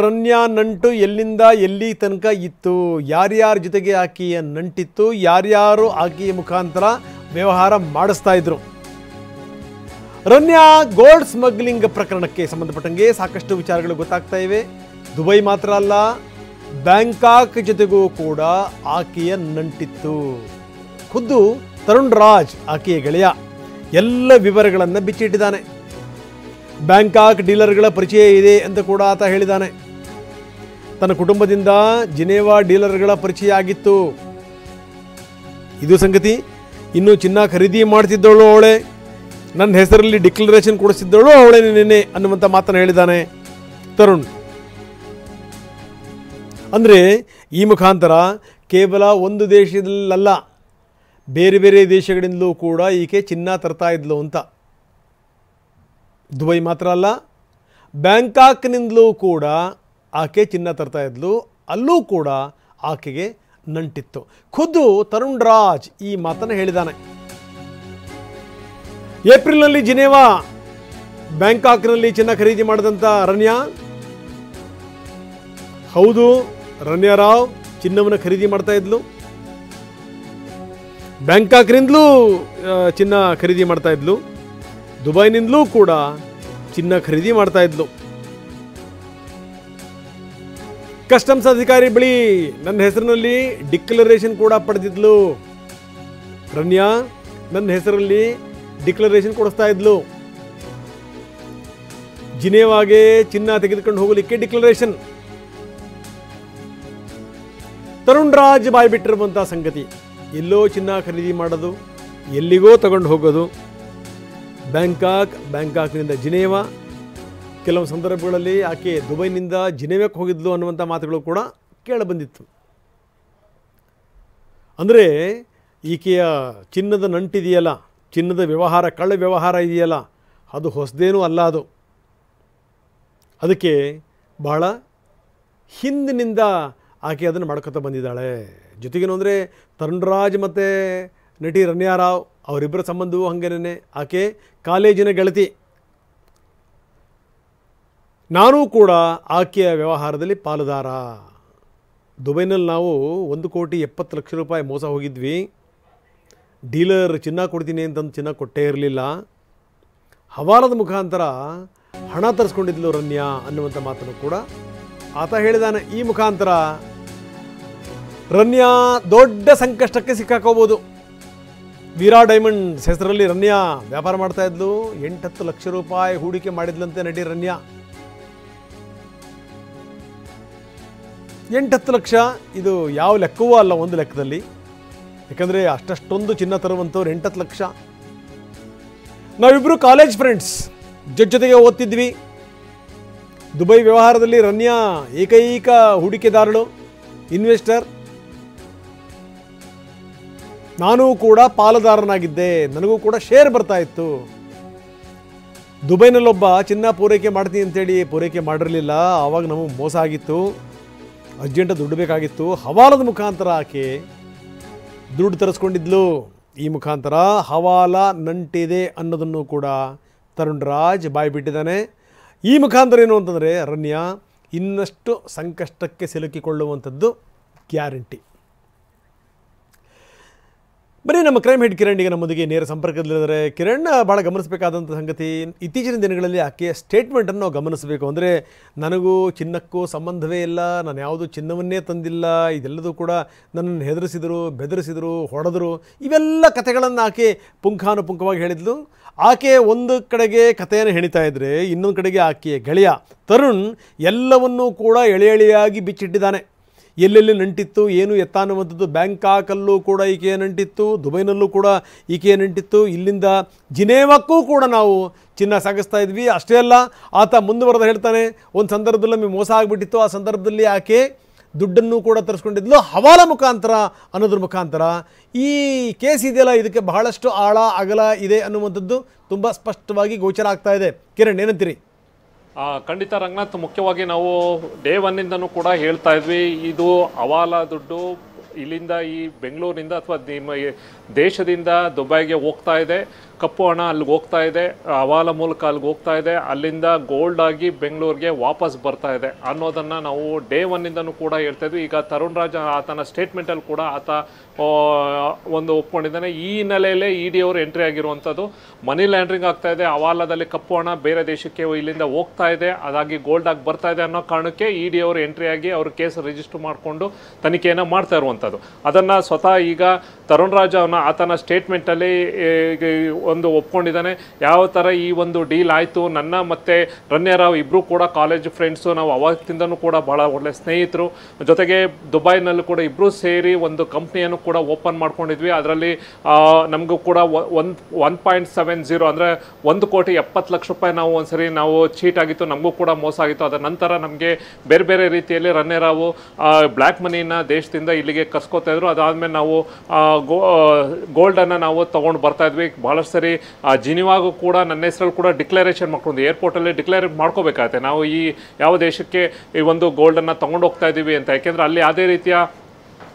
ರನ್ಯಾ ನಂಟು ಎಲ್ಲಿಂದ ಎಲ್ಲಿ ತನಕ ಇತ್ತು, ಯಾರ್ಯಾರ ಜೊತೆಗೆ ಆಕೆಯ ನಂಟಿತ್ತು, ಯಾರ್ಯಾರು ಆಕೆಯ ಮುಖಾಂತರ ವ್ಯವಹಾರ ಮಾಡಿಸ್ತಾ ಇದ್ರು. ರನ್ಯಾ ಗೋಲ್ಡ್ ಸ್ಮಗ್ಲಿಂಗ್ ಪ್ರಕರಣಕ್ಕೆ ಸಂಬಂಧಪಟ್ಟಂಗೆ ಸಾಕಷ್ಟು ವಿಚಾರಗಳು ಗೊತ್ತಾಗ್ತಾ ಇವೆ. ದುಬೈ ಮಾತ್ರ ಅಲ್ಲ, ಬ್ಯಾಂಕಾಕ್ ಜೊತೆಗೂ ಕೂಡ ಆಕೆಯ ನಂಟಿತ್ತು. ಖುದ್ದು ತರುಣ್ ರಾಜ್ ಆಕೆಯ ಗೆಳೆಯ ಎಲ್ಲ ವಿವರಗಳನ್ನು ಬಿಚ್ಚಿಟ್ಟಿದ್ದಾನೆ. ಬ್ಯಾಂಕಾಕ್ ಡೀಲರ್ಗಳ ಪರಿಚಯ ಇದೆ ಅಂತ ಕೂಡ ಆತ ಹೇಳಿದ್ದಾನೆ. ತನ್ನ ಕುಟುಂಬದಿಂದ ಜಿನೇವಾ ಡೀಲರ್ಗಳ ಪರಿಚಯ ಆಗಿತ್ತು. ಇದು ಸಂಗತಿ. ಇನ್ನು ಚಿನ್ನ ಖರೀದಿ ಮಾಡ್ತಿದ್ದವಳು ಅವಳೇ, ನನ್ನ ಹೆಸರಲ್ಲಿ ಡಿಕ್ಲರೇಷನ್ ಕೊಡಿಸಿದ್ದವಳು ಅವಳೇ ನೆನ್ನೆ ಅನ್ನುವಂಥ ಮಾತನ್ನು ಹೇಳಿದ್ದಾನೆ ತರುಣ್. ಅಂದರೆ ಈ ಮುಖಾಂತರ ಕೇವಲ ಒಂದು ದೇಶದಲ್ಲ, ಬೇರೆ ಬೇರೆ ದೇಶಗಳಿಂದಲೂ ಕೂಡ ಈಕೆ ಚಿನ್ನ ತರ್ತಾ ಇದ್ಲು ಅಂತ. ದುಬೈ ಮಾತ್ರ ಅಲ್ಲ, ಬ್ಯಾಂಕಾಕ್ನಿಂದಲೂ ಕೂಡ ಆಕೆ ಚಿನ್ನ ತರ್ತಾ ಇದ್ಲು. ಅಲ್ಲೂ ಕೂಡ ಆಕೆಗೆ ನಂಟಿತ್ತು. ಖುದ್ದು ತರುಣ್ ರಾಜ್ ಈ ಮಾತನ್ನು ಹೇಳಿದ್ದಾನೆ. ಏಪ್ರಿಲ್ನಲ್ಲಿ ಜಿನೇವಾ ಬ್ಯಾಂಕಾಕ್ನಲ್ಲಿ ಚಿನ್ನ ಖರೀದಿ ಮಾಡಿದಂಥ ರನ್ಯಾ, ಹೌದು, ರನ್ಯಾ ರಾವ್ ಚಿನ್ನವನ್ನು ಖರೀದಿ ಮಾಡ್ತಾ ಇದ್ಲು. ಬ್ಯಾಂಕಾಕ್ನಿಂದಲೂ ಚಿನ್ನ ಖರೀದಿ ಮಾಡ್ತಾ ಇದ್ಲು. ದುಬೈನಿಂದಲೂ ಕೂಡ ಚಿನ್ನ ಖರೀದಿ ಮಾಡ್ತಾ ಇದ್ಲು. ಕಸ್ಟಮ್ಸ್ ಅಧಿಕಾರಿ ಬಳಿ ನನ್ನ ಹೆಸರಿನಲ್ಲಿ ಡಿಕ್ಲರೇಷನ್ ಕೂಡ ಪಡೆದಿದ್ಲು. ರನ್ಯಾ ನನ್ನ ಹೆಸರಲ್ಲಿ ಡಿಕ್ಲರೇಷನ್ ಕೊಡಿಸ್ತಾ ಇದ್ಲು. ಜಿನೇವಾಗೆ ಚಿನ್ನ ತೆಗೆದುಕೊಂಡು ಹೋಗಲಿಕ್ಕೆ ಡಿಕ್ಲರೇಷನ್. ತರುಣ್ ರಾಜ್ ಬಾಯಿ ಬಿಟ್ಟಿರುವಂಥ ಸಂಗತಿ. ಎಲ್ಲೋ ಚಿನ್ನ ಖರೀದಿ ಮಾಡೋದು, ಎಲ್ಲಿಗೋ ತಗೊಂಡು ಹೋಗೋದು. ಬ್ಯಾಂಕಾಕ್ನಿಂದ ಜಿನೇವಾ, ಕೆಲವು ಸಂದರ್ಭಗಳಲ್ಲಿ ಆಕೆ ದುಬೈನಿಂದ ಜಿನೇವಾಕ್ಕೆ ಹೋಗಿದ್ಲು ಅನ್ನುವಂಥ ಮಾತುಗಳು ಕೂಡ ಕೇಳಬಂದಿತ್ತು. ಅಂದರೆ ಈಕೆಯ ಚಿನ್ನದ ನಂಟಿದೆಯಲ್ಲ, ಚಿನ್ನದ ವ್ಯವಹಾರ, ಕಳ್ಳ ವ್ಯವಹಾರ ಇದೆಯಲ್ಲ, ಅದು ಹೊಸದೇನೂ ಅಲ್ಲ. ಅದಕ್ಕೆ ಬಹಳ ಹಿಂದಿನಿಂದ ಆಕೆ ಅದನ್ನು ಮಾಡ್ಕೊತಾ ಬಂದಿದ್ದಾಳೆ. ಜೊತೆಗೇನು ಅಂದರೆ ತರುಣ್ ರಾಜ್ ಮತ್ತು ನಟಿ ರನ್ಯಾ ರಾವ್ ಅವರಿಬ್ಬರ ಸಂಬಂಧವೂ ಹಾಗೇನೆ. ಆಕೆ ಕಾಲೇಜಿನ ಗೆಳತಿ. ನಾನೂ ಕೂಡ ಆಕೆಯ ವ್ಯವಹಾರದಲ್ಲಿ ಪಾಲುದಾರ. ದುಬೈನಲ್ಲಿ ನಾವು 1,70,00,000 ರೂಪಾಯಿ ಮೋಸ ಹೋಗಿದ್ವಿ. ಡೀಲರ್ ಚಿನ್ನ ಕೊಡ್ತೀನಿ ಅಂತಂದು ಚಿನ್ನ ಕೊಟ್ಟೇ ಇರಲಿಲ್ಲ. ಹವಾಲದ ಮುಖಾಂತರ ಹಣ ತರಿಸ್ಕೊಂಡಿದ್ಲು ರನ್ಯಾ ಅನ್ನುವಂಥ ಮಾತನ್ನು ಕೂಡ ಆತ ಹೇಳಿದಾನೆ. ಈ ಮುಖಾಂತರ ರನ್ಯಾ ದೊಡ್ಡ ಸಂಕಷ್ಟಕ್ಕೆ ಸಿಕ್ಕಾಕೋಬೋದು. ವೀರಾ ಡೈಮಂಡ್ಸ್ ಹೆಸರಲ್ಲಿ ರನ್ಯಾ ವ್ಯಾಪಾರ ಮಾಡ್ತಾ ಇದ್ಲು. 8-10 ಲಕ್ಷ ರೂಪಾಯಿ ಹೂಡಿಕೆ ಮಾಡಿದ್ಲಂತೆ ನಟಿ ರನ್ಯಾ. 8-10 ಲಕ್ಷ ಇದು ಯಾವ ಲೆಕ್ಕವೂ ಅಲ್ಲ ಒಂದು ಲೆಕ್ಕದಲ್ಲಿ. ಯಾಕಂದರೆ ಅಷ್ಟೊಂದು ಚಿನ್ನ ತರುವಂಥವ್ರು 8-10 ಲಕ್ಷ. ನಾವಿಬ್ಬರು ಕಾಲೇಜ್ ಫ್ರೆಂಡ್ಸ್, ಜೊತೆಗೆ ಓದ್ತಿದ್ವಿ. ದುಬೈ ವ್ಯವಹಾರದಲ್ಲಿ ರನ್ಯಾ ಏಕೈಕ ಹೂಡಿಕೆದಾರಳು, ಇನ್ವೆಸ್ಟರ್. ನಾನೂ ಕೂಡ ಪಾಲುದಾರನಾಗಿದ್ದೆ, ನನಗೂ ಕೂಡ ಶೇರ್ ಬರ್ತಾ ಇತ್ತು. ದುಬೈನಲ್ಲೊಬ್ಬ ಚಿನ್ನ ಪೂರೈಕೆ ಮಾಡ್ತೀನಿ ಅಂತೇಳಿ ಪೂರೈಕೆ ಮಾಡಿರಲಿಲ್ಲ. ಆವಾಗ ನಮಗೆ ಮೋಸ ಆಗಿತ್ತು, ಅರ್ಜೆಂಟ್ ದುಡ್ಡು ಬೇಕಾಗಿತ್ತು. ಹವಾಲದ ಮುಖಾಂತರ ಆಕೆ ದುಡ್ಡು ತರಿಸ್ಕೊಂಡಿದ್ಲು. ಈ ಮುಖಾಂತರ ಹವಾಲ ನಂಟಿದೆ ಅನ್ನೋದನ್ನು ಕೂಡ ತರುಣ್ ರಾಜ್ ಬಾಯಿ ಬಿಟ್ಟಿದ್ದಾನೆ. ಈ ಮುಖಾಂತರ ಏನು ಅಂತಂದರೆ ರನ್ಯಾ ಇನ್ನಷ್ಟು ಸಂಕಷ್ಟಕ್ಕೆ ಸಿಲುಕಿಕೊಳ್ಳುವಂಥದ್ದು ಗ್ಯಾರಂಟಿ. ಬರೀ ನಮ್ಮ ಕ್ರೈಮ್ ಹೆಡ್ ಕಿರಣ್ ಈಗ ನಮ್ಮೊಂದಿಗೆ ನೇರ ಸಂಪರ್ಕದಲ್ಲಿದ್ದಾರೆ. ಕಿರಣ್, ಭಾಳ ಗಮನಿಸಬೇಕಾದಂಥ ಸಂಗತಿ, ಇತ್ತೀಚಿನ ದಿನಗಳಲ್ಲಿ ಆಕೆಯ ಸ್ಟೇಟ್ಮೆಂಟನ್ನು ನಾವು ಗಮನಿಸಬೇಕು. ಅಂದರೆ ನನಗೂ ಚಿನ್ನಕ್ಕೂ ಸಂಬಂಧವೇ ಇಲ್ಲ, ನಾನು ಯಾವುದೂ ಚಿನ್ನವನ್ನೇ ತಂದಿಲ್ಲ, ಇದೆಲ್ಲದೂ ಕೂಡ ನನ್ನನ್ನು ಹೆದರಿಸಿದರು, ಬೆದರಿಸಿದರು, ಹೊಡೆದರು, ಇವೆಲ್ಲ ಕಥೆಗಳನ್ನು ಆಕೆ ಪುಂಖಾನುಪುಂಖವಾಗಿ ಹೇಳಿದ್ಲು. ಆಕೆ ಒಂದು ಕಡೆಗೆ ಕಥೆಯನ್ನು ಹೆಣಿತಾ ಇದ್ದರೆ, ಇನ್ನೊಂದು ಕಡೆಗೆ ಆಕೆಯ ಗೆಳೆಯ ತರುಣ್ ಎಲ್ಲವನ್ನೂ ಕೂಡ ಎಳೆ ಎಳೆಯಾಗಿ ಬಿಚ್ಚಿಟ್ಟಿದ್ದಾನೆ. ಎಲ್ಲೆಲ್ಲಿ ನಂಟಿತ್ತು, ಏನು ಎತ್ತ ಅನ್ನುವಂಥದ್ದು. ಬ್ಯಾಂಕಾಕಲ್ಲೂ ಕೂಡ ಈಕೆಯ ನಂಟಿತ್ತು, ದುಬೈನಲ್ಲೂ ಕೂಡ ಈಕೆಯ ನಂಟಿತ್ತು. ಇಲ್ಲಿಂದ ಜಿನೇವಾಕ್ಕೂ ಕೂಡ ನಾವು ಚಿನ್ನ ಸಾಗಿಸ್ತಾ ಇದ್ವಿ. ಅಷ್ಟೇ ಅಲ್ಲ, ಆತ ಮುಂದುವರೆದ ಹೇಳ್ತಾನೆ, ಒಂದು ಸಂದರ್ಭದಲ್ಲಿ ನಮಗೆ ಮೋಸ ಆಗಿಬಿಟ್ಟಿತ್ತು. ಆ ಸಂದರ್ಭದಲ್ಲಿ ಆಕೆ ದುಡ್ಡನ್ನು ಕೂಡ ತರಿಸ್ಕೊಂಡಿದ್ಲು ಹವಾಲ ಮುಖಾಂತರ ಅನ್ನೋದ್ರ ಮುಖಾಂತರ. ಈ ಕೇಸ್ ಇದೆಯಲ್ಲ, ಇದಕ್ಕೆ ಬಹಳಷ್ಟು ಆಳ ಅಗಲ ಇದೆ ಅನ್ನುವಂಥದ್ದು ತುಂಬ ಸ್ಪಷ್ಟವಾಗಿ ಗೋಚರ ಆಗ್ತಾ ಇದೆ. ಕಿರಣ್, ಏನಂತೀರಿ? ಖಂಡಿತ ರಂಗನಾಥ್, ಮುಖ್ಯವಾಗಿ ನಾವು ಡೇ ಒನ್ನಿಂದನೂ ಕೂಡ ಹೇಳ್ತಾ ಇದ್ವಿ, ಇದು ಹವಾಲ ದುಡ್ಡು ಇಲ್ಲಿಂದ ಈ ಬೆಂಗಳೂರಿನಿಂದ ಅಥವಾ ನಿಮ್ಮ ದೇಶದಿಂದ ದುಬೈಗೆ ಹೋಗ್ತಾ ಇದೆ. ಕಪ್ಪು ಹಣ ಅಲ್ಲಿಗೆ ಹೋಗ್ತಾ ಇದೆ, ಹವಾಲ ಮೂಲಕ ಅಲ್ಲಿಗೆ ಹೋಗ್ತಾ ಇದೆ, ಅಲ್ಲಿಂದ ಗೋಲ್ಡ್ ಆಗಿ ಬೆಂಗಳೂರಿಗೆ ವಾಪಸ್ ಬರ್ತಾ ಇದೆ ಅನ್ನೋದನ್ನು ನಾವು ಡೇ ಒನ್ನಿಂದನೂ ಕೂಡ ಹೇಳ್ತಾ ಇದ್ವಿ. ಈಗ ತರುಣ್ ರಾಜ್ ಆತನ ಸ್ಟೇಟ್ಮೆಂಟಲ್ಲಿ ಕೂಡ ಆತ ಒಂದು ಒಪ್ಕೊಂಡಿದ್ದಾನೆ. ಈ ಹಿನ್ನೆಲೆಯಲ್ಲೇ ಇ ಡಿ ಅವರು ಎಂಟ್ರಿ ಆಗಿರುವಂಥದ್ದು. ಮನಿ ಲ್ಯಾಂಡ್ರಿಂಗ್ ಆಗ್ತಾ ಇದೆ, ಹವಾಲದಲ್ಲಿ ಕಪ್ಪು ಹಣ ಬೇರೆ ದೇಶಕ್ಕೆ ಇಲ್ಲಿಂದ ಹೋಗ್ತಾ ಇದೆ, ಅದಾಗಿ ಗೋಲ್ಡ್ ಆಗಿ ಬರ್ತಾ ಇದೆ ಅನ್ನೋ ಕಾರಣಕ್ಕೆ ಇ ಡಿ ಅವರು ಎಂಟ್ರಿ ಆಗಿ ಅವರು ಕೇಸ್ ರಿಜಿಸ್ಟರ್ ಮಾಡಿಕೊಂಡು ತನಿಖೆಯನ್ನು ಮಾಡ್ತಾ ಇರುವಂಥದ್ದು. ಅದನ್ನು ಸ್ವತಃ ಈಗ ತರುಣ್ ರಾಜ್ ಆತನ ಸ್ಟೇಟ್ಮೆಂಟಲ್ಲಿ ಒಂದು ಒಪ್ಕೊಂಡಿದ್ದಾನೆ. ಯಾವ ಥರ ಈ ಒಂದು ಡೀಲ್ ಆಯಿತು, ನನ್ನ ಮತ್ತು ರಣ್ಯರಾವ್ ಇಬ್ಬರು ಕೂಡ ಕಾಲೇಜ್ ಫ್ರೆಂಡ್ಸು, ನಾವು ಅವತ್ತಿಂದನೂ ಕೂಡ ಭಾಳ ಒಳ್ಳೆ ಸ್ನೇಹಿತರು, ಜೊತೆಗೆ ದುಬೈನಲ್ಲೂ ಕೂಡ ಇಬ್ಬರು ಸೇರಿ ಒಂದು ಕಂಪ್ನಿಯನ್ನು ಕೂಡ ಓಪನ್ ಮಾಡ್ಕೊಂಡಿದ್ವಿ. ಅದರಲ್ಲಿ ನಮಗೂ ಕೂಡ 1.70 ಅಂದರೆ 1,70,00,000 ನಾವು ಒಂದ್ಸರಿ ನಾವು ಚೀಟ್ ಆಗಿತ್ತು, ನಮಗೂ ಕೂಡ ಮೋಸ ಆಗಿತ್ತು. ಅದರ ನಂತರ ನಮಗೆ ಬೇರೆ ಬೇರೆ ರೀತಿಯಲ್ಲಿ ರಣ್ಯರಾವು ಬ್ಲ್ಯಾಕ್ ಮನಿನ ದೇಶದಿಂದ ಇಲ್ಲಿಗೆ ಕರ್ಸ್ಕೊತಾ ಇದ್ರು. ಅದಾದಮೇಲೆ ನಾವು ಗೋಲ್ಡನ್ನು ನಾವು ತೊಗೊಂಡು ಬರ್ತಾ ಇದ್ವಿ. ಭಾಳಷ್ಟು ಸರಿ ಜಿನಿವಾಗೂ ಕೂಡ ನನ್ನ ಹೆಸರಲ್ಲಿ ಕೂಡ ಡಿಕ್ಲರೇಷನ್ ಮಾಡ್ಕೊಂಡು ಏರ್ಪೋರ್ಟಲ್ಲಿ ಡಿಕ್ಲೇರ್ ಮಾಡ್ಕೋಬೇಕಾಗತ್ತೆ ನಾವು ಈ ಯಾವ ದೇಶಕ್ಕೆ ಈ ಒಂದು ಗೋಲ್ಡನ್ನು ತೊಗೊಂಡು ಹೋಗ್ತಾ ಇದ್ದೀವಿ ಅಂತ. ಯಾಕೆಂದರೆ ಅಲ್ಲಿ ಯಾವುದೇ ರೀತಿಯ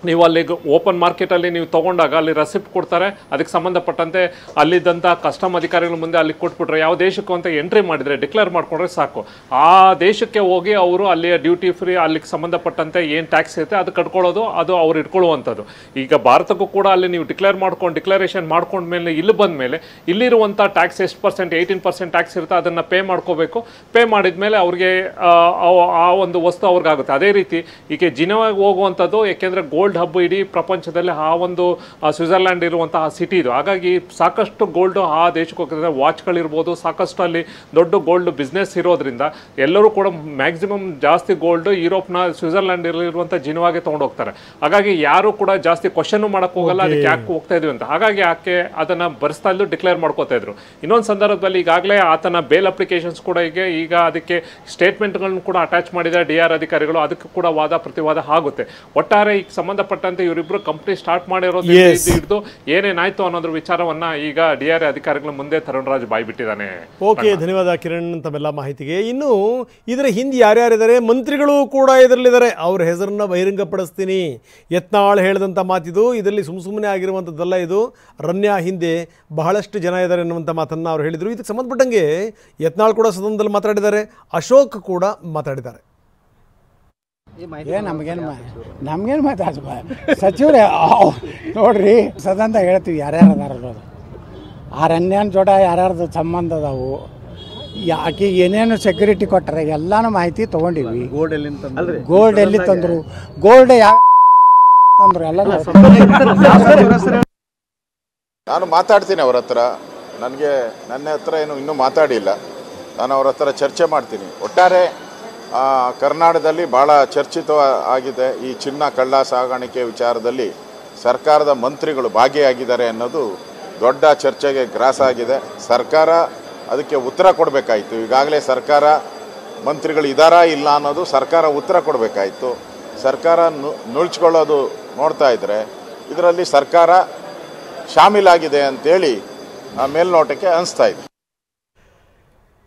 ನೀವು ಅಲ್ಲಿಗೆ ಓಪನ್ ಮಾರ್ಕೆಟಲ್ಲಿ ನೀವು ತೊಗೊಂಡಾಗ ಅಲ್ಲಿ ರೆಸಿಪ್ಟ್ ಕೊಡ್ತಾರೆ, ಅದಕ್ಕೆ ಸಂಬಂಧಪಟ್ಟಂತೆ ಅಲ್ಲಿದ್ದಂಥ ಕಸ್ಟಮ್ ಅಧಿಕಾರಿಗಳ ಮುಂದೆ ಅಲ್ಲಿ ಕೊಟ್ಬಿಟ್ರೆ ಯಾವ ದೇಶಕ್ಕೂ ಅಂತ ಎಂಟ್ರಿ ಮಾಡಿದರೆ ಡಿಕ್ಲೇರ್ ಮಾಡಿಕೊಂಡ್ರೆ ಸಾಕು. ಆ ದೇಶಕ್ಕೆ ಹೋಗಿ ಅವರು ಅಲ್ಲಿಯ ಡ್ಯೂಟಿ ಫ್ರೀ ಅಲ್ಲಿಗೆ ಸಂಬಂಧಪಟ್ಟಂತೆ ಏನು ಟ್ಯಾಕ್ಸ್ ಇರುತ್ತೆ ಅದು ಕಟ್ಕೊಳ್ಳೋದು, ಅದು ಅವ್ರು ಇಟ್ಕೊಳ್ಳುವಂಥದ್ದು. ಈಗ ಭಾರತಕ್ಕೂ ಕೂಡ ಅಲ್ಲಿ ನೀವು ಡಿಕ್ಲರೇಷನ್ ಮಾಡ್ಕೊಂಡ್ಮೇಲೆ ಇಲ್ಲಿ ಬಂದ ಮೇಲೆ ಇಲ್ಲಿರುವಂಥ ಟ್ಯಾಕ್ಸ್ ಎಷ್ಟು ಪರ್ಸೆಂಟ್ 18% ಟ್ಯಾಕ್ಸ್ ಇರುತ್ತೆ, ಅದನ್ನು ಪೇ ಮಾಡ್ಕೋಬೇಕು. ಪೇ ಮಾಡಿದ ಮೇಲೆ ಅವ್ರಿಗೆ ಆ ಒಂದು ವಸ್ತು ಅವ್ರಿಗಾಗುತ್ತೆ. ಅದೇ ರೀತಿ ಈಗ ಜಿನೋವಾಗೆ ಹೋಗುವಂಥದ್ದು, ಏಕೆಂದರೆ ಗೋಲ್ಡ್ ಹಬ್ಬ ಇಡೀ ಪ್ರಪಂಚದಲ್ಲಿ ಆ ಒಂದು ಸ್ವಿಟ್ಜರ್ಲ್ಯಾಂಡ್ ಇರುವಂತಹ ಸಿಟಿ ಇದು. ಹಾಗಾಗಿ ಸಾಕಷ್ಟು ಗೋಲ್ಡ್ ಆ ದೇಶಕ್ಕೆ ಹೋಗ್ತದೆ, ವಾಚ್ಗಳಿರ್ಬೋದು, ಸಾಕಷ್ಟು ಅಲ್ಲಿ ದೊಡ್ಡ ಗೋಲ್ಡ್ ಬಿಸ್ನೆಸ್ ಇರೋದ್ರಿಂದ ಎಲ್ಲರೂ ಕೂಡ ಮ್ಯಾಕ್ಸಿಮಮ್ ಜಾಸ್ತಿ ಗೋಲ್ಡ್ ಯುರೋಪ್ನ ಸ್ವಿಟ್ಜರ್ಲ್ಯಾಂಡ್ ಇರುವಂಥ ಜಿನೋವಾಗೆ ತೊಗೊಂಡು ಹೋಗ್ತಾರೆ. ಹಾಗಾಗಿ ಯಾರು ಕೂಡ ಜಾಸ್ತಿ ಕ್ವಶನ್ ಮಾಡಕ್ಕೆ ಹೋಗಲ್ಲ, ಅದಕ್ಕೆ ಯಾಕೆ ಹೋಗ್ತಾ ಇದ್ವಿ ಅಂತ. ಹಾಗಾಗಿ ಆಕೆ ಅದನ್ನು ಬರೆಸ್ತಾ ಇದ್ದು ಡಿಕ್ಲೇರ್ ಮಾಡ್ಕೋತಾ ಇದ್ರು. ಇನ್ನೊಂದು ಸಂದರ್ಭದಲ್ಲಿ ಈಗಾಗಲೇ ಆತನ ಬೇಲ್ ಅಪ್ಲಿಕೇಶನ್ಸ್ ಕೂಡ ಈಗ ಅದಕ್ಕೆ ಸ್ಟೇಟ್ಮೆಂಟ್ಗಳನ್ನು ಕೂಡ ಅಟ್ಯಾಚ್ ಮಾಡಿದ್ದಾರೆ DR ಅಧಿಕಾರಿಗಳು. ಅದಕ್ಕೆ ಕೂಡ ವಾದ ಪ್ರತಿವಾದ ಆಗುತ್ತೆ. ಒಟ್ಟಾರೆ ಈಗ ಸಂಬಂಧಪಟ್ಟಂತೆ ಇವರಿಬ್ರು ಕಂಪ್ನಿ ಸ್ಟಾರ್ಟ್ ಮಾಡಿರೋದು ಹಿಡಿದು ಏನೇನಾಯ್ತು ಅನ್ನೋದ್ರ ವಿಚಾರವನ್ನ ಈಗ DR ಅಧಿಕಾರಿಗಳ ಮುಂದೆ ತರುಣ್ ರಾಜ್ ಬಾಯ್ಬಿಟ್ಟಿದ್ದಾನೆ. ಓಕೆ, ಧನ್ಯವಾದ ಕಿರಣ್ ತಮ್ಮೆಲ್ಲ ಮಾಹಿತಿಗೆ. ಇನ್ನು ಇದರ ಹಿಂದೆ ಯಾರ್ಯಾರಿದ್ದಾರೆ, ಮಂತ್ರಿಗಳು ಕೂಡ ಇದರಲ್ಲಿದ್ದಾರೆ. ಅವ್ರ ಹೆಸರನ್ನ ಬಹಿರಂಗಪಡಿಸ್ತೀನಿ. ಯತ್ನಾಳ್ ಹೇಳಿದಂಥ ಮಾತಿದು, ಇದರಲ್ಲಿ ಸುಮ್ಮನೆ ಆಗಿರುವಂಥದ್ದಲ್ಲ. ಇದು ರಣ್ಯಾ ಹಿಂದೆ ಬಹಳಷ್ಟು ಜನ ಇದ್ದಾರೆ ಅನ್ನುವಂಥ ಮಾತನ್ನು ಅವ್ರು ಹೇಳಿದರು. ಇದಕ್ಕೆ ಸಂಬಂಧಪಟ್ಟಂಗೆ ಯತ್ನಾಳ್ ಕೂಡ ಸದನದಲ್ಲಿ ಮಾತಾಡಿದ್ದಾರೆ, ಅಶೋಕ್ ಕೂಡ ಮಾತಾಡಿದ್ದಾರೆ. ನಮ್ಗೇನು ಮಾತಾಡ ಸಚಿವರೇ ನೋಡ್ರಿ, ಸದನದಾಗ ಹೇಳ್ತೀವಿ ಯಾರ್ಯಾರು ಅದಾರ ಅನ್ನೋದು. ಆ ರಣ್ಯನ ಜೋಡ ಯಾರ್ಯಾರ್ದು ಸಂಬಂಧ ಅದಾವು, ಆಕೆ ಏನೇನು ಸೆಕ್ಯೂರಿಟಿ ಕೊಟ್ಟಾರೆ ಎಲ್ಲಾನು ಮಾಹಿತಿ ತೊಗೊಂಡಿವಿ. ಗೋಲ್ಡ್ ಎಲ್ಲಿ ತಂದರು, ಗೋಲ್ಡ್ ಯಾವ ತಂದರು ಎಲ್ಲ ನಾನು ಮಾತಾಡ್ತೀನಿ ಅವ್ರ ಹತ್ರ. ನನ್ನ ಹತ್ರ ಏನು ಇನ್ನೂ ಮಾತಾಡಿಲ್ಲ. ನಾನು ಅವ್ರ ಹತ್ರ ಚರ್ಚೆ ಮಾಡ್ತೀನಿ. ಒಟ್ಟಾರೆ ಕರ್ನಾಟಕದಲ್ಲಿ ಭಾಳ ಚರ್ಚಿತ ಆಗಿದೆ ಈ ಚಿನ್ನ ಕಳ್ಳ ಸಾಗಾಣಿಕೆ ವಿಚಾರದಲ್ಲಿ ಸರ್ಕಾರದ ಮಂತ್ರಿಗಳು ಭಾಗಿಯಾಗಿದ್ದಾರೆ ಅನ್ನೋದು ದೊಡ್ಡ ಚರ್ಚೆಗೆ ಗ್ರಾಸ ಆಗಿದೆ. ಸರ್ಕಾರ ಅದಕ್ಕೆ ಉತ್ತರ ಕೊಡಬೇಕಾಯಿತು. ಈಗಾಗಲೇ ಸರ್ಕಾರ ಮಂತ್ರಿಗಳು ಇದ್ದಾರಾ ಇಲ್ಲ ಅನ್ನೋದು ಸರ್ಕಾರ ಉತ್ತರ ಕೊಡಬೇಕಾಯಿತು. ಸರ್ಕಾರ ನುಳ್ಚ್ಕೊಳ್ಳೋದು ನೋಡ್ತಾ ಇದ್ದರೆ ಇದರಲ್ಲಿ ಸರ್ಕಾರ ಶಾಮೀಲಾಗಿದೆ ಅಂತೇಳಿ ಮೇಲ್ನೋಟಕ್ಕೆ ಅನಿಸ್ತಾ ಇದೆ.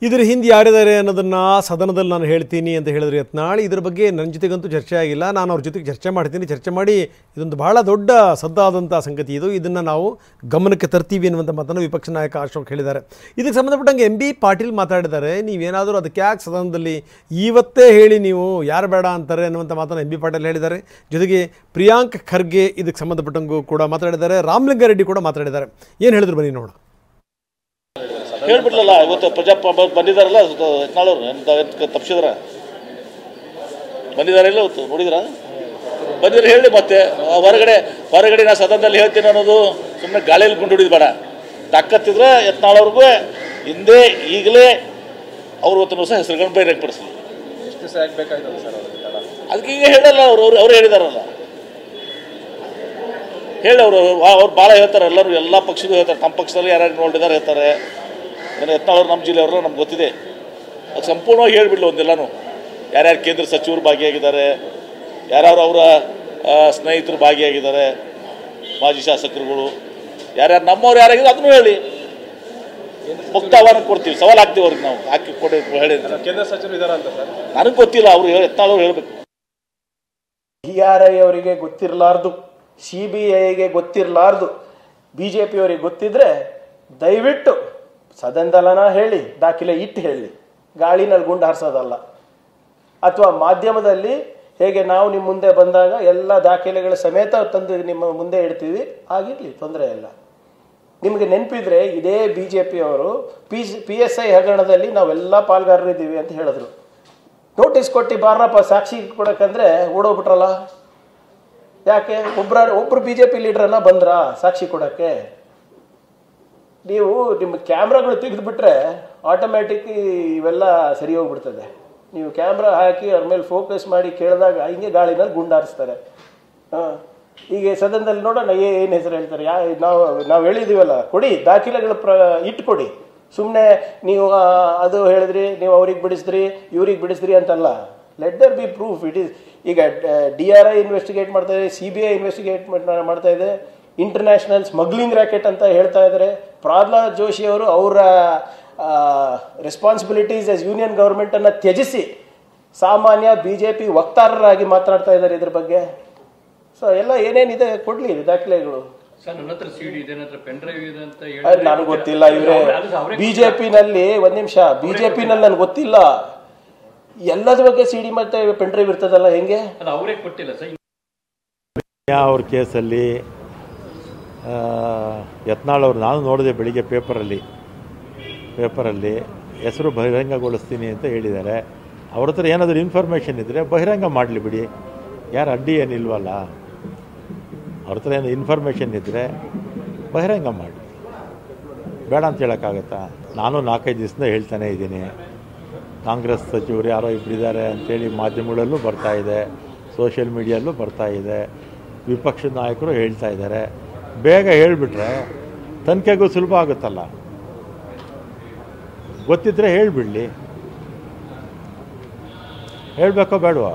ಇದರ ಹಿಂದೆ ಯಾರಿದ್ದಾರೆ ಅನ್ನೋದನ್ನು ಸದನದಲ್ಲಿ ನಾನು ಹೇಳ್ತೀನಿ ಅಂತ ಹೇಳಿದ್ರು ಯತ್ನಾಳ್. ಇದ್ರ ಬಗ್ಗೆ ನನ್ನ ಜೊತೆಗಂತೂ ಚರ್ಚೆ ಆಗಿಲ್ಲ, ನಾನು ಅವ್ರ ಜೊತೆಗೆ ಚರ್ಚೆ ಮಾಡ್ತೀನಿ. ಚರ್ಚೆ ಮಾಡಿ ಇದೊಂದು ಭಾಳ ದೊಡ್ಡ ಸದ್ದಾದಂಥ ಸಂಗತಿ ಇದು, ಇದನ್ನು ನಾವು ಗಮನಕ್ಕೆ ತರ್ತೀವಿ ಅನ್ನುವಂಥ ಮಾತನ್ನು ವಿಪಕ್ಷ ನಾಯಕ ಅಶೋಕ್ ಹೇಳಿದ್ದಾರೆ. ಇದಕ್ಕೆ ಸಂಬಂಧಪಟ್ಟಂಗೆ MB ಪಾಟೀಲ್ ಮಾತಾಡಿದ್ದಾರೆ. ನೀವೇನಾದರೂ ಅದಕ್ಕೆ ಯಾಕೆ ಸದನದಲ್ಲಿ ಇವತ್ತೇ ಹೇಳಿ, ನೀವು ಯಾರು ಬೇಡ ಅಂತಾರೆ ಅನ್ನುವಂಥ ಮಾತನ್ನು MB ಪಾಟೀಲ್ ಹೇಳಿದ್ದಾರೆ. ಜೊತೆಗೆ ಪ್ರಿಯಾಂಕ್ ಖರ್ಗೆ ಇದಕ್ಕೆ ಸಂಬಂಧಪಟ್ಟಂಗೂ ಕೂಡ ಮಾತಾಡಿದ್ದಾರೆ. ರಾಮಲಿಂಗಾರೆಡ್ಡಿ ಕೂಡ ಮಾತಾಡಿದ್ದಾರೆ. ಏನು ಹೇಳಿದ್ರು ಬನ್ನಿ ನೋಡೋಣ. ಹೇಳ್ಬಿಡ್ಲಲ್ಲ, ಇವತ್ತು ಬಂದಿದ್ದಾರಲ್ಲ ಯತ್ನಾಳವ್ರು, ತಪ್ಪಿಸಿದ್ರ ಬಂದಿದ್ದಾರೆ ಇಲ್ಲ ಇವತ್ತು ನೋಡಿದ್ರ ಬಂದಿದ್ರೆ ಹೇಳಿ. ಮತ್ತೆ ಹೊರಗಡೆ ನಾ ಸದನದಲ್ಲಿ ಹೇಳ್ತೀನಿ ಅನ್ನೋದು ಸುಮ್ಮನೆ ಗಾಳಿಯಲ್ಲಿ ಗುಂಡು ಹೊಡಿದ್ ಬೇಡ. ತಾಕತ್ತಿದ್ರೆ ಯತ್ನಾಳವ್ರಿಗೂ ಹಿಂದೆ ಈಗಲೇ ಅವ್ರು ಇವತ್ತು ಸಹ ಹೆಸರುಗಳನ್ನು ಬಹಿರಂಗಪಡಿಸಲಿ. ಅದಕ್ಕೆ ಈಗ ಹೇಳಲ್ಲ, ಅವ್ರು ಹೇಳಿದಾರಲ್ಲ, ಹೇಳಿ ಅವ್ರು ಭಾಳ ಹೇಳ್ತಾರೆ. ಎಲ್ಲ ಪಕ್ಷದೂ ಹೇಳ್ತಾರೆ, ತಮ್ಮ ಪಕ್ಷದಲ್ಲಿ ಯಾರ್ಯಾರು ನೋಡಿದಾರೆ ಹೇಳ್ತಾರೆ. ಯತ್ನಾಳವ್ರು ನಮ್ಮ ಜಿಲ್ಲೆಯವರು ನಮ್ಗೆ ಗೊತ್ತಿದೆ. ಅದು ಸಂಪೂರ್ಣವಾಗಿ ಹೇಳಿಬಿಡ್ಲಿ ಒಂದೆಲ್ಲನೂ. ಯಾರ್ಯಾರು ಕೇಂದ್ರ ಸಚಿವರು ಭಾಗಿಯಾಗಿದ್ದಾರೆ, ಯಾರ್ಯಾರು ಅವರ ಸ್ನೇಹಿತರು ಭಾಗಿಯಾಗಿದ್ದಾರೆ, ಮಾಜಿ ಶಾಸಕರುಗಳು ಯಾರ್ಯಾರು ನಮ್ಮವ್ರು ಯಾರಾಗಿದ್ದಾರೆ ಅದನ್ನು ಹೇಳಿ. ಮುಕ್ತ ಆಹ್ವಾನ ಕೊಡ್ತೀವಿ, ಸವಾಲು ಹಾಕ್ತೀವಿ ಅವ್ರಿಗೆ. ನಾವು ಹಾಕಿ ಕೊಡಿ ಹೇಳಿ. ಕೇಂದ್ರ ಸಚಿವರು ಇದ್ದಾರೆ ಅಂತ ಸರ್ ನನಗೆ ಗೊತ್ತಿಲ್ಲ, ಅವರು ಯತ್ನಾಳವ್ರು ಹೇಳಬೇಕು. DRI ಅವರಿಗೆ ಗೊತ್ತಿರಲಾರ್ದು, CBIಗೆ ಗೊತ್ತಿರಲಾರ್ದು, BJP ಅವರಿಗೆ ಗೊತ್ತಿದ್ರೆ ದಯವಿಟ್ಟು ಸದನದಲ್ಲನ ಹೇಳಿ, ದಾಖಲೆ ಇಟ್ಟು ಹೇಳಿ, ಗಾಳಿನಲ್ಲಿ ಗುಂಡು ಹಾರಿಸೋದಲ್ಲ. ಅಥವಾ ಮಾಧ್ಯಮದಲ್ಲಿ ಹೇಗೆ ನಾವು ನಿಮ್ಮ ಮುಂದೆ ಬಂದಾಗ ಎಲ್ಲ ದಾಖಲೆಗಳ ಸಮೇತ ತಂದು ನಿಮ್ಮ ಮುಂದೆ ಇಡ್ತೀವಿ, ಆಗಿರಲಿ, ತೊಂದರೆ ಇಲ್ಲ. ನಿಮಗೆ ನೆನಪಿದ್ರೆ ಇದೇ BJP ಅವರು PSI ಹಗರಣದಲ್ಲಿ ನಾವೆಲ್ಲ ಪಾಲ್ಗಾರರಿದ್ದೀವಿ ಅಂತ ಹೇಳಿದ್ರು. ನೋಟಿಸ್ ಕೊಟ್ಟು ಬಾರಪ್ಪ ಸಾಕ್ಷಿ ಕೊಡಕ್ಕಂದ್ರೆ ಓಡೋಗ್ಬಿಟ್ರಲ್ಲ. ಯಾಕೆ? ಒಬ್ರು BJP ಲೀಡ್ರನ್ನ ಬಂದ್ರ ಸಾಕ್ಷಿ ಕೊಡಕ್ಕೆ? ನೀವು ನಿಮ್ಮ ಕ್ಯಾಮ್ರಾಗಳು ತೆಗೆದುಬಿಟ್ರೆ ಆಟೋಮ್ಯಾಟಿಕ್ ಇವೆಲ್ಲ ಸರಿ ಹೋಗ್ಬಿಡ್ತದೆ. ನೀವು ಕ್ಯಾಮ್ರಾ ಹಾಕಿ ಅವ್ರ ಮೇಲೆ ಫೋಕಸ್ ಮಾಡಿ ಕೇಳಿದಾಗ ಹಿಂಗೆ ಗಾಳಿನಲ್ಲಿ ಗುಂಡಾರಿಸ್ತಾರೆ. ಈಗ ಸದನದಲ್ಲಿ ನೋಡೋಣ ಏನು ಹೆಸರು ಹೇಳ್ತಾರೆ. ನಾವು ಹೇಳಿದೀವಲ್ಲ, ಕೊಡಿ ದಾಖಲೆಗಳು ಇಟ್ಕೊಡಿ. ಸುಮ್ಮನೆ ನೀವು ಅದು ಹೇಳಿದ್ರಿ, ನೀವು ಅವ್ರಿಗೆ ಬಿಡಿಸಿದ್ರಿ, ಇವ್ರಿಗೆ ಬಿಡಿಸಿದ್ರಿ ಅಂತಲ್ಲ. Let there be proof. It is ಈಗ DRI ಇನ್ವೆಸ್ಟಿಗೇಟ್ ಮಾಡ್ತಾ ಇದೆ, CBI ಇನ್ವೆಸ್ಟಿಗೇಟ್ ಮಾಡ್ತಾ ಇದೆ, ಇಂಟರ್ನ್ಯಾಷನಲ್ ಸ್ಮಗ್ಲಿಂಗ್ ರ್ಯಾಕೆಟ್ ಅಂತ ಹೇಳ್ತಾ ಇದ್ದಾರೆ. ಪ್ರಹ್ಲಾದ್ ಜೋಶಿ ಅವರು ಅವರ ರೆಸ್ಪಾನ್ಸಿಬಿಲಿಟೀಸ್ ಆಸ್ ಯೂನಿಯನ್ ಗವರ್ಮೆಂಟನ್ನು ತ್ಯಜಿಸಿ ಸಾಮಾನ್ಯ BJP ವಕ್ತಾರರಾಗಿ ಮಾತನಾಡ್ತಾ ಇದ್ದಾರೆ ಇದ್ರ ಬಗ್ಗೆ. ಸೊ ಎಲ್ಲ ಏನೇನಿದೆ ಕೊಡ್ಲಿ ದಾಖಲೆಗಳು. ನನಗೆ ಗೊತ್ತಿಲ್ಲ. ಇವರೇ BJP-ನಲ್ಲಿ ಒಂದ್ ನಿಮಿಷ, BJP-ನಲ್ಲಿ ನನಗೆ ಗೊತ್ತಿಲ್ಲ. ಎಲ್ಲದ ಬಗ್ಗೆ CD ಮತ್ತೆ ಪೆನ್ ಡ್ರೈವ್ ಇರ್ತದಲ್ಲ, ಹೆಂಗೆ ಅವರೇ ಕೊಟ್ಟಿಲ್ಲ ಸರ್. ಅವ್ರ ಕೇಸಲ್ಲಿ ಯತ್ನಾಳ್ ಅವರು, ನಾನು ನೋಡಿದೆ ಬೆಳಿಗ್ಗೆ ಪೇಪರಲ್ಲಿ ಹೆಸರು ಬಹಿರಂಗಗೊಳಿಸ್ತೀನಿ ಅಂತ ಹೇಳಿದ್ದಾರೆ. ಅವ್ರ ಹತ್ರ ಏನಾದರೂ ಇನ್ಫಾರ್ಮೇಷನ್ ಇದ್ದರೆ ಬಹಿರಂಗ ಮಾಡಲಿ ಬಿಡಿ, ಯಾರು ಅಡ್ಡಿ ಏನಿಲ್ವಲ್ಲ. ಅವ್ರ ಹತ್ರ ಏನೋ ಇನ್ಫಾರ್ಮೇಷನ್ ಇದ್ದರೆ ಬಹಿರಂಗ ಮಾಡಿ, ಬೇಡ ಅಂತ ಹೇಳೋಕ್ಕಾಗತ್ತಾ? ನಾನು 4-5 ದಿವಸದಿಂದ ಹೇಳ್ತಾನೆ ಇದ್ದೀನಿ, ಕಾಂಗ್ರೆಸ್ ಸಚಿವರು ಯಾರೋ ಇಬ್ಬರಿದ್ದಾರೆ ಅಂತೇಳಿ ಮಾಧ್ಯಮಗಳಲ್ಲೂ ಬರ್ತಾಯಿದೆ, ಸೋಷಿಯಲ್ ಮೀಡಿಯಲ್ಲೂ ಬರ್ತಾಯಿದೆ, ವಿಪಕ್ಷ ನಾಯಕರು ಹೇಳ್ತಾ ಇದ್ದಾರೆ. ಬೇಗ ಹೇಳಿಬಿಟ್ರೆ ತನಿಖೆಗೂ ಸುಲಭ ಆಗುತ್ತಲ್ಲ. ಗೊತ್ತಿದ್ದರೆ ಹೇಳಿಬಿಡಲಿ, ಹೇಳಬೇಕೋ ಬೇಡವಾ?